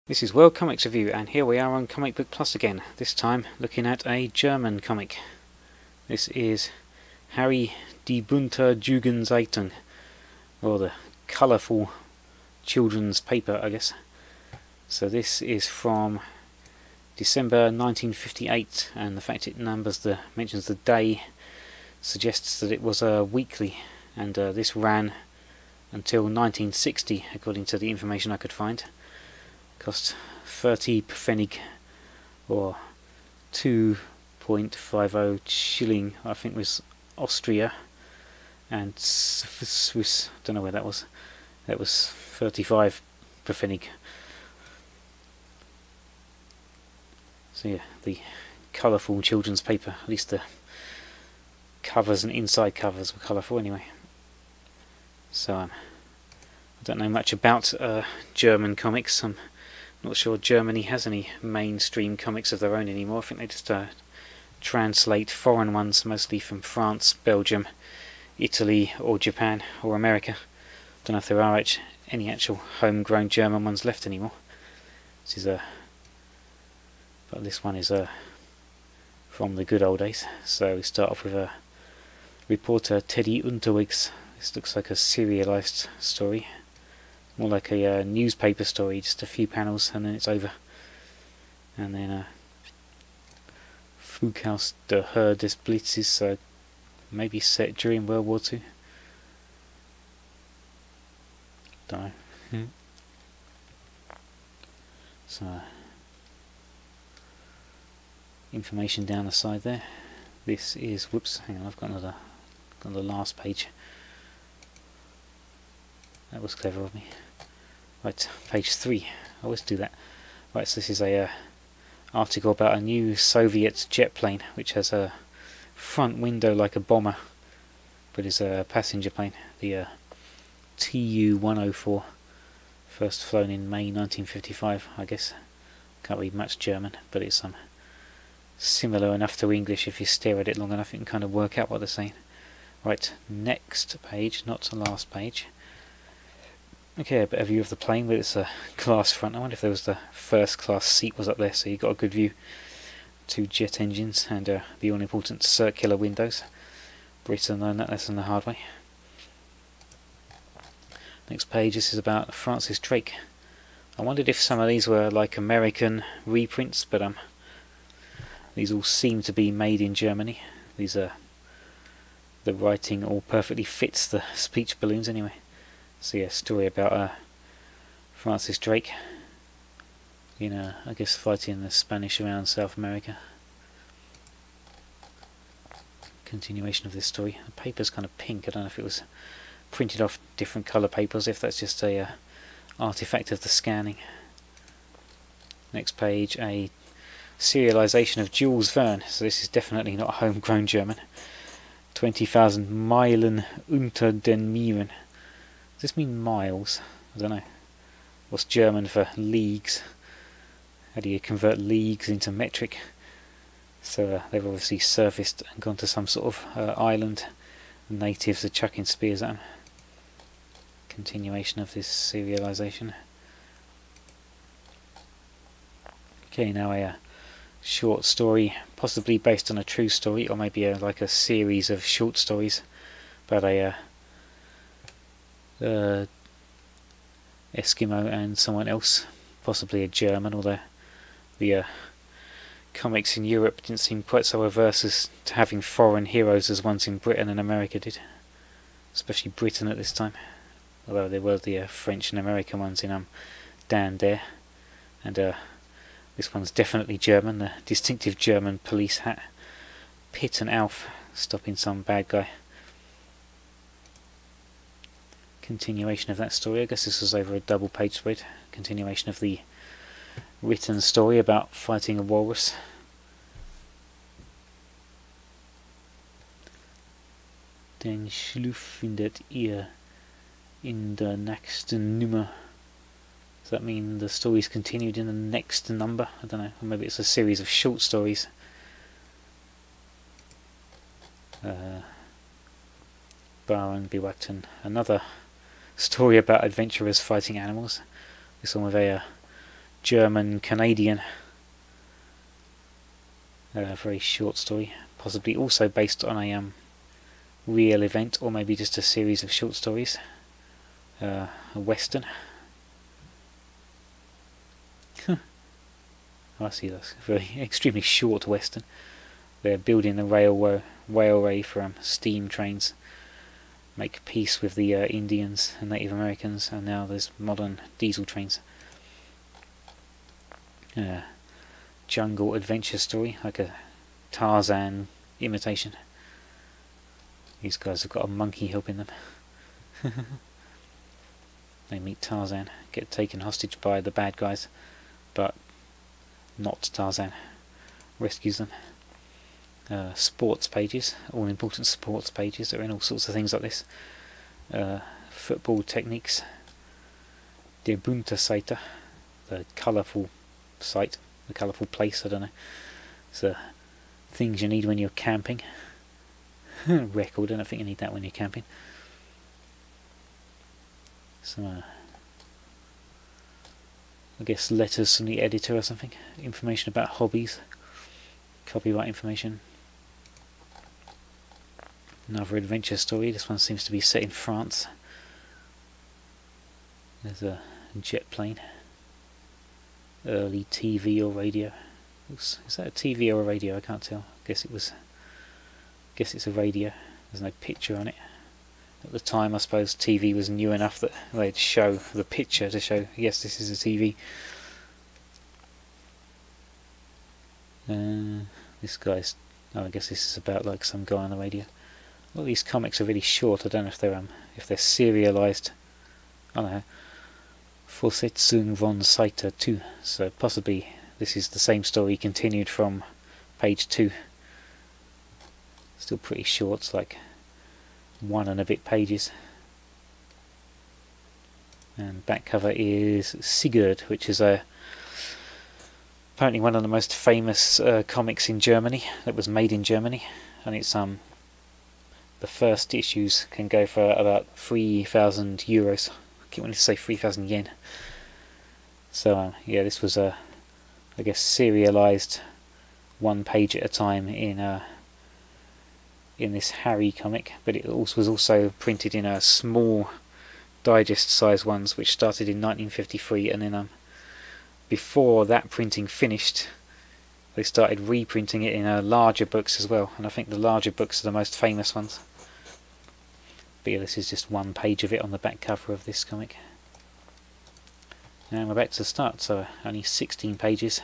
This is World Comics Review, and here we are on Comic Book Plus again, this time looking at a German comic. This is Harry die bunte Jugendzeitung, or the colourful children's paper, I guess. So this is from December 1958, and the fact it mentions the day suggests that it was a weekly, and this ran until 1960, according to the information I could find. Cost 30 Pfennig, or 2.50 shilling, I think was Austria, and Swiss, don't know where that was. That was 35 Pfennig. So yeah, the colourful children's paper, at least the covers and inside covers were colourful anyway. So I don't know much about German comics. I'm not sure Germany has any mainstream comics of their own anymore. I think they just translate foreign ones, mostly from France, Belgium, Italy or Japan or America. Don't know if there are any actual homegrown German ones left anymore. But this one is from the good old days. So we start off with reporter Teddy Unterwegs. This looks like a serialized story. More like a newspaper story, just a few panels and then it's over. And then Flughaus der Herr des Blitzes, so maybe set during World War II. Don't know. So information down the side there. This is, whoops, hang on, I've got the last page. That was clever of me. Right, page 3. I always do that. Right, so this is a article about a new Soviet jet plane, which has a front window like a bomber, but is a passenger plane. The Tu-104, first flown in May 1955, I guess. Can't read much German, but it's similar enough to English. If you stare at it long enough, you can kind of work out what they're saying. Right, next page, not the last page. Okay, a better view of the plane with its glass front. I wonder if there was the first class seat was up there, so you got a good view. 2 jet engines and the all-important circular windows. Britain learned that lesson the hard way. Next page, this is about Francis Drake. I wondered if some of these were like American reprints, but these all seem to be made in Germany. These the writing all perfectly fits the speech balloons anyway. So yeah, story about Francis Drake, I guess fighting the Spanish around South America. Continuation of this story. The paper's kind of pink. I don't know if it was printed off different colour papers, if that's just a artifact of the scanning. Next page, a serialisation of Jules Verne. So this is definitely not homegrown German. 20,000 Meilen unter den Meeren. Does this mean miles? I don't know. What's German for leagues? How do you convert leagues into metric? So they've obviously surfaced and gone to some sort of island. The natives are chucking spears at them. Continuation of this serialisation. Okay, now a short story, possibly based on a true story, or maybe like a series of short stories about a Eskimo and someone else, possibly a German, although the comics in Europe didn't seem quite so averse as to having foreign heroes as ones in Britain and America did, especially Britain at this time, although there were the French and American ones in Dan Dare, and this one's definitely German, the distinctive German police hat, Pitt and Alf stopping some bad guy. Continuation of that story. I guess this was over a double page spread. Continuation of the written story about fighting a walrus. Den Schluff findet ihr in der nächsten Nummer. Does that mean the story's continued in the next number? I don't know. Or maybe it's a series of short stories. Baron Bewachten. Another story about adventurers fighting animals. This one with a German-Canadian very short story, possibly also based on a real event, or maybe just a series of short stories. A western. I see, that's a very extremely short western. They're building the railway for steam trains, make peace with the Indians and Native Americans, and now there's modern diesel trains. Jungle adventure story, like a Tarzan imitation. These guys have got a monkey helping them. They meet Tarzan, get taken hostage by the bad guys, but not Tarzan rescues them. Sports pages, all important sports pages that are in all sorts of things like this. Football techniques. Der bunte Seite, the colourful site, the colourful place, I don't know. So things you need when you're camping. Record, I don't think you need that when you're camping. Some I guess letters from the editor or something. Information about hobbies. Copyright information. Another adventure story. This one seems to be set in France. There's a jet plane. Early TV or radio. Oops, is that a TV or a radio? I can't tell. Guess it's a radio. There's no picture on it. At the time, I suppose TV was new enough that they'd show the picture to show, yes, this is a TV. This guy's, I guess this is about like some guy on the radio. A lot of these comics are really short. I don't know if they're serialized. I don't know. Fortsetzung von Seite 2. So possibly this is the same story continued from page 2. Still pretty short. It's like 1 and a bit pages. And back cover is Sigurd, which is apparently one of the most famous comics in Germany, that was made in Germany, and it's the first issues can go for about 3,000 euros. I keep wanting to say 3,000 yen. So yeah, this was I guess serialized 1 page at a time in this Harry comic, but it was also printed in small digest size ones, which started in 1953, and then before that printing finished, they started reprinting it in larger books as well, and I think the larger books are the most famous ones. But yeah, this is just 1 page of it on the back cover of this comic. And we're back to the start, so only 16 pages.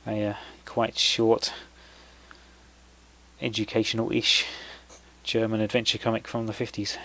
A quite short, educational-ish German adventure comic from the 50s.